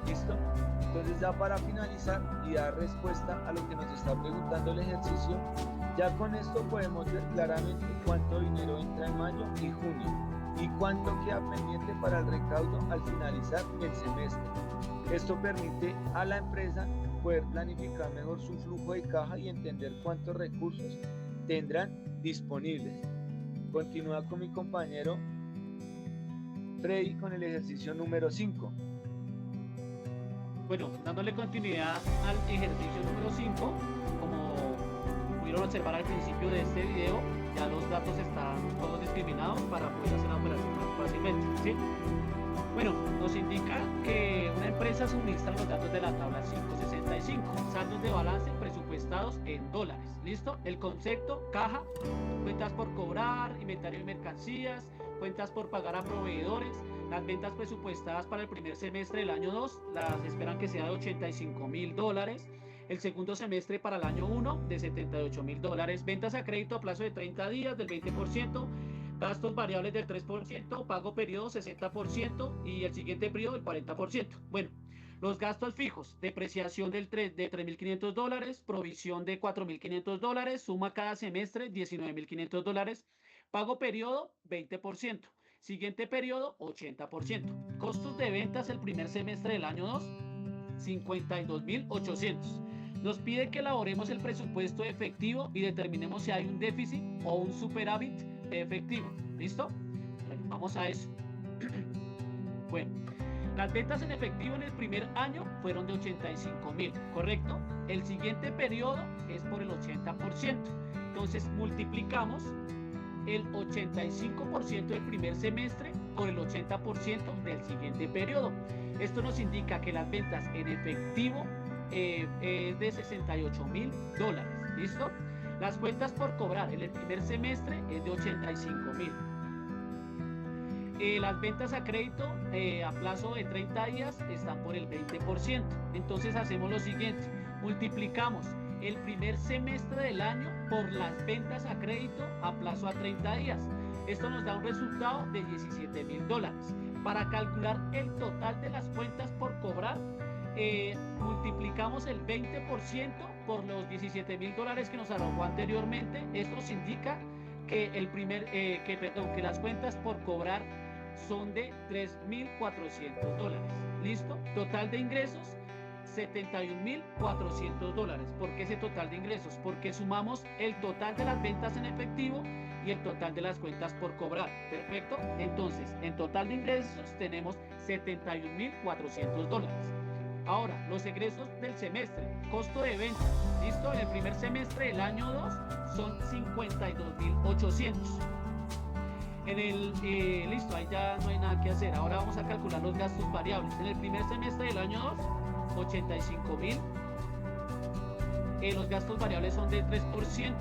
Speaker 2: ¿Listo? Entonces ya para finalizar y dar respuesta a lo que nos está preguntando el ejercicio, ya con esto podemos ver claramente cuánto dinero entra en mayo y junio y cuánto queda pendiente para el recaudo al finalizar el semestre. Esto permite a la empresa poder planificar mejor su flujo de caja y entender cuántos recursos tendrán disponibles. Continúa con mi compañero Freddy con el ejercicio número 5.
Speaker 1: Bueno, dándole continuidad al ejercicio número 5, como pudieron observar al principio de este video, ya los datos están todos discriminados para poder hacer la operación más fácilmente, ¿sí? Bueno, nos indica que una empresa suministra los datos de la tabla 565, saldos de balance presupuestados en dólares. ¿Listo? El concepto: caja, cuentas por cobrar, inventario de mercancías, cuentas por pagar a proveedores. Las ventas presupuestadas para el primer semestre del año 2 las esperan que sea de $85.000. El segundo semestre para el año 1 de $78.000. Ventas a crédito a plazo de 30 días del 20%. Gastos variables del 3%, pago periodo 60% y el siguiente periodo del 40%. Bueno, los gastos fijos: depreciación de $3.500, provisión de $4.500, suma cada semestre $19.500, pago periodo 20%, siguiente periodo 80%. Costos de ventas el primer semestre del año 2, $52.800. Nos pide que elaboremos el presupuesto efectivo y determinemos si hay un déficit o un superávit efectivo. ¿Listo? Bueno, vamos a eso. Bueno, las ventas en efectivo en el primer año fueron de 85.000, ¿correcto? El siguiente periodo es por el 80%. Entonces multiplicamos el 85% del primer semestre por el 80% del siguiente periodo. Esto nos indica que las ventas en efectivo es de $68.000. ¿Listo? Las cuentas por cobrar en el primer semestre es de 85.000. Las ventas a crédito a plazo de 30 días están por el 20%. Entonces hacemos lo siguiente: multiplicamos el primer semestre del año por las ventas a crédito a plazo a 30 días. Esto nos da un resultado de $17.000. Para calcular el total de las cuentas por cobrar, multiplicamos el 20% por los $17.000 que nos arrojó anteriormente. Esto nos indica que que las cuentas por cobrar son de $3.400. ¿Listo? Total de ingresos $71.400. ¿Por qué ese total de ingresos? Porque sumamos el total de las ventas en efectivo y el total de las cuentas por cobrar. Perfecto. Entonces, en total de ingresos tenemos $71.400. Ahora, los egresos del semestre: costo de venta. ¿Listo? En el primer semestre del año 2 son $52.800. Listo, ahí ya no hay nada que hacer. Ahora vamos a calcular los gastos variables. En el primer semestre del año 2, $85.000. Los gastos variables son de 3%.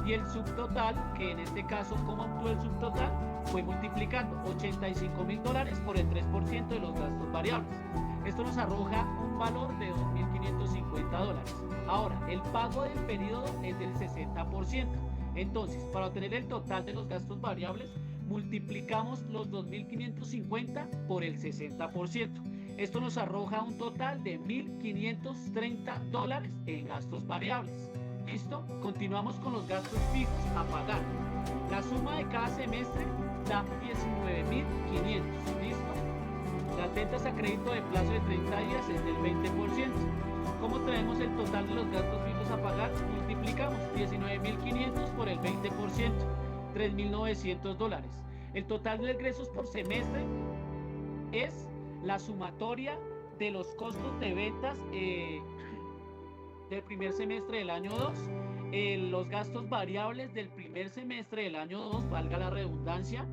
Speaker 1: Y el subtotal, que en este caso, ¿cómo obtuvo el subtotal? Fue multiplicando $85.000 por el 3% de los gastos variables. Esto nos arroja un valor de $2.550. Ahora, el pago del periodo es del 60%. Entonces, para obtener el total de los gastos variables, multiplicamos los $2.550 por el 60%. Esto nos arroja un total de $1.530 en gastos variables. ¿Listo? Continuamos con los gastos fijos a pagar. La suma de cada semestre da $19.500. ¿Listo? Las ventas a crédito de plazo de 30 días es del 20%. ¿Cómo traemos el total de los gastos fijos a pagar? Multiplicamos $19.500 por el 20%, $3.900. El total de ingresos por semestre es la sumatoria de los costos de ventas del primer semestre del año 2, los gastos variables del primer semestre del año 2, valga la redundancia,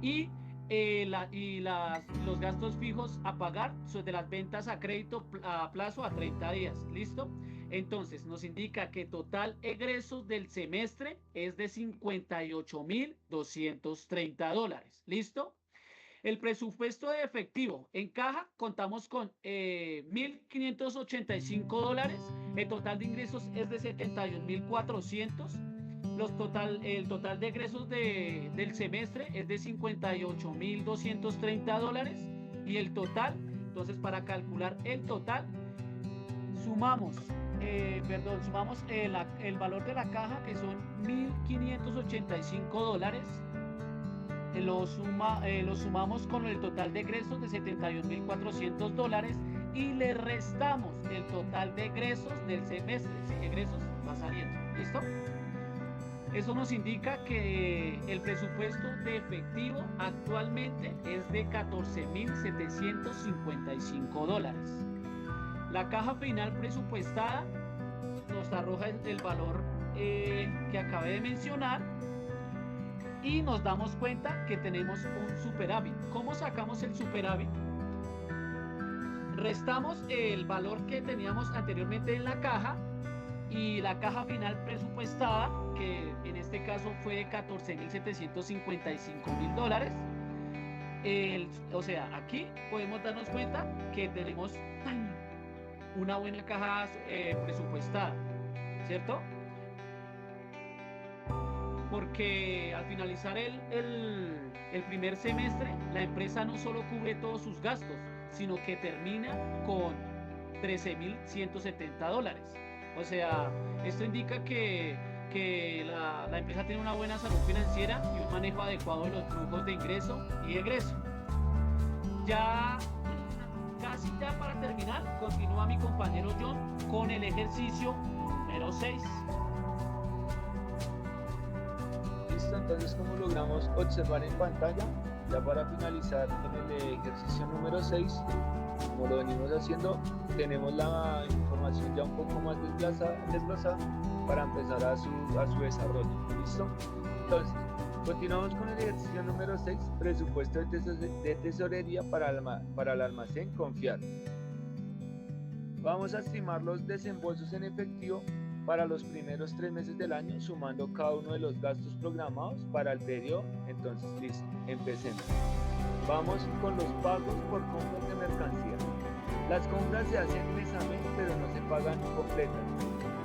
Speaker 1: y, los gastos fijos a pagar de las ventas a crédito a plazo a 30 días. ¿Listo? Entonces nos indica que total egresos del semestre es de $58,230. ¿Listo? El presupuesto de efectivo en caja contamos con $1,585. El total de ingresos es de 71,400. El total de egresos del semestre es de $58,230. Y el total, entonces para calcular el total, sumamos el valor de la caja, que son $1,585. Lo sumamos con el total de egresos de $71,400 y le restamos el total de egresos del semestre. Si egresos va saliendo. ¿Listo? Eso nos indica que el presupuesto de efectivo actualmente es de $14,755. La caja final presupuestada nos arroja el valor que acabé de mencionar, y nos damos cuenta que tenemos un superávit. ¿Cómo sacamos el superávit? Restamos el valor que teníamos anteriormente en la caja y la caja final presupuestada, que en este caso fue de $14,755,000. O sea, aquí podemos darnos cuenta que tenemos una buena caja presupuestada, ¿cierto? Porque al finalizar el primer semestre, la empresa no solo cubre todos sus gastos, sino que termina con $13,170. O sea, esto indica que la empresa tiene una buena salud financiera y un manejo adecuado de los flujos de ingreso y egreso. Casi ya para terminar, continúa mi compañero John con el ejercicio número 6.
Speaker 2: Entonces, como logramos observar en pantalla, ya para finalizar en el ejercicio número 6, como lo venimos haciendo, tenemos la información ya un poco más desglosada para empezar a su desarrollo. ¿Listo? Entonces, continuamos con el ejercicio número 6, presupuesto de tesorería para el almacén confiable. Vamos a estimar los desembolsos en efectivo para los primeros 3 meses del año, sumando cada uno de los gastos programados para el periodo. Entonces, listo, empecemos. Vamos con los pagos por compras de mercancía. Las compras se hacen mes a mes, pero no se pagan completas.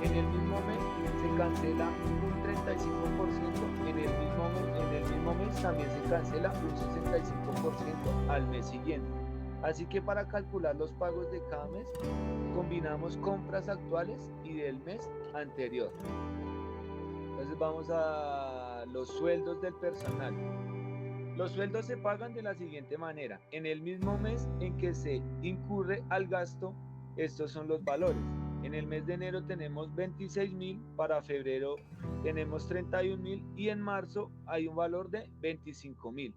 Speaker 2: En el mismo mes se cancela un 35%, en el mismo mes también se cancela un 65% al mes siguiente. Así que para calcular los pagos de cada mes, combinamos compras actuales y del mes anterior. Entonces vamos a los sueldos del personal. Los sueldos se pagan de la siguiente manera: en el mismo mes en que se incurre al gasto, estos son los valores. En el mes de enero tenemos 26,000, para febrero tenemos 31,000 y en marzo hay un valor de 25,000.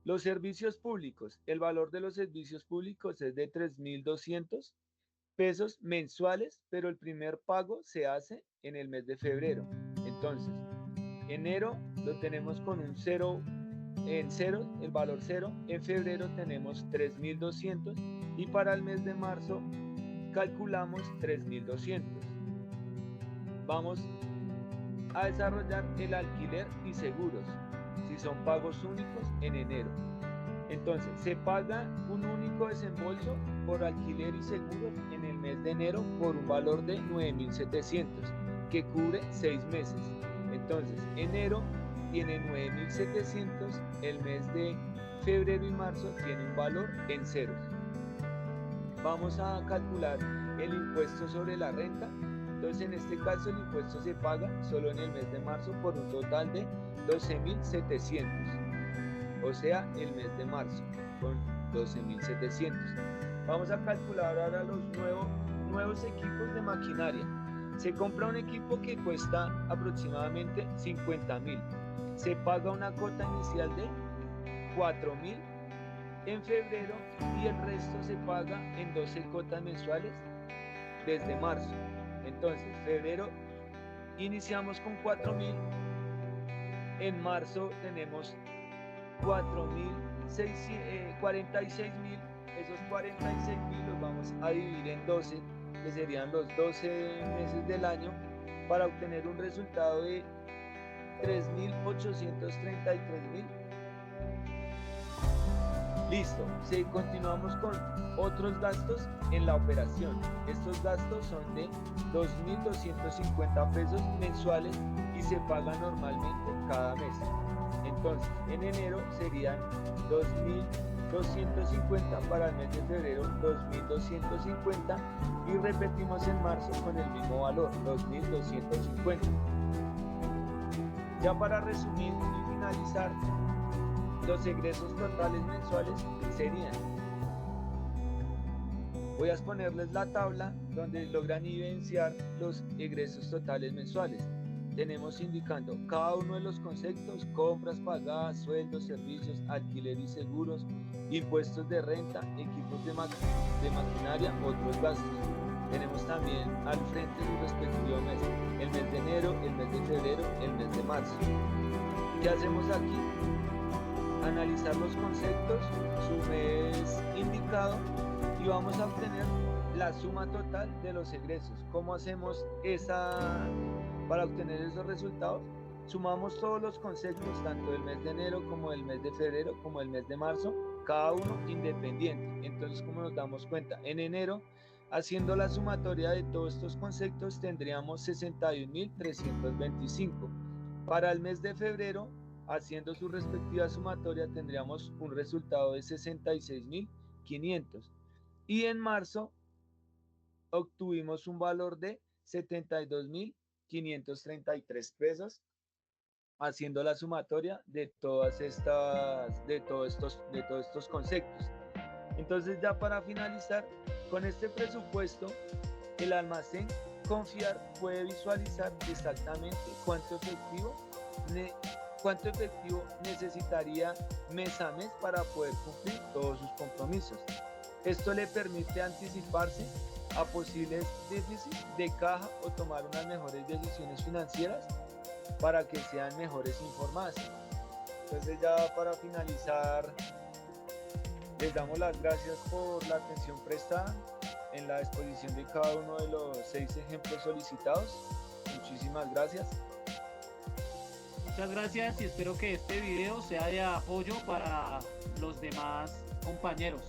Speaker 2: Los servicios públicos. El valor de los servicios públicos es de 3,200 pesos mensuales, pero el primer pago se hace en el mes de febrero. Entonces, enero lo tenemos con un cero, el valor 0. En febrero tenemos 3,200 y para el mes de marzo calculamos 3,200. Vamos a desarrollar el alquiler y seguros, si son pagos únicos en enero. Entonces, se paga un único desembolso por alquiler y seguros en el mes de enero por un valor de 9,700, que cubre 6 meses. Entonces, enero tiene 9,700, el mes de febrero y marzo tiene un valor en ceros. Vamos a calcular el impuesto sobre la renta. Entonces, en este caso, el impuesto se paga solo en el mes de marzo por un total de 12,700. O sea, el mes de marzo con 12,700. Vamos a calcular ahora los nuevos equipos de maquinaria. Se compra un equipo que cuesta aproximadamente 50,000. Se paga una cuota inicial de 4,000 en febrero y el resto se paga en 12 cuotas mensuales desde marzo. Entonces, febrero iniciamos con 4.000, en marzo tenemos 46.000, esos 46.000 los vamos a dividir en 12, que serían los 12 meses del año, para obtener un resultado de 3.833.000. Listo, continuamos con otros gastos en la operación. Estos gastos son de 2.250 pesos mensuales y se pagan normalmente cada mes. Entonces, en enero serían 2.250, para el mes de febrero 2.250 y repetimos en marzo con el mismo valor, 2.250. Ya para resumir y finalizar, los egresos totales mensuales serían, voy a exponerles la tabla donde logran evidenciar los egresos totales mensuales. Tenemos indicando cada uno de los conceptos: compras pagadas, sueldos, servicios, alquiler y seguros, impuestos de renta, equipos de maquinaria, otros gastos. Tenemos también al frente su respectivo mes, el mes de enero, el mes de febrero, el mes de marzo. ¿Qué hacemos aquí? Analizar los conceptos, su mes indicado, y vamos a obtener la suma total de los egresos. ¿Cómo hacemos para obtener esos resultados? Sumamos todos los conceptos, tanto del mes de enero como del mes de febrero como el mes de marzo, cada uno independiente. Entonces, como nos damos cuenta, en enero, haciendo la sumatoria de todos estos conceptos, tendríamos 61.325. Para el mes de febrero, haciendo su respectiva sumatoria, tendríamos un resultado de 66.500. Y en marzo obtuvimos un valor de 72.533 pesos, haciendo la sumatoria de todos estos conceptos. Entonces, ya para finalizar, con este presupuesto, el almacén Confiar puede visualizar exactamente cuánto efectivo necesitaría mes a mes para poder cumplir todos sus compromisos. Esto le permite anticiparse a posibles déficits de caja o tomar unas mejores decisiones financieras para que sean mejores informadas. Entonces, ya para finalizar, les damos las gracias por la atención prestada en la exposición de cada uno de los 6 ejemplos solicitados. Muchísimas gracias.
Speaker 1: Muchas gracias y espero que este video sea de apoyo para los demás compañeros.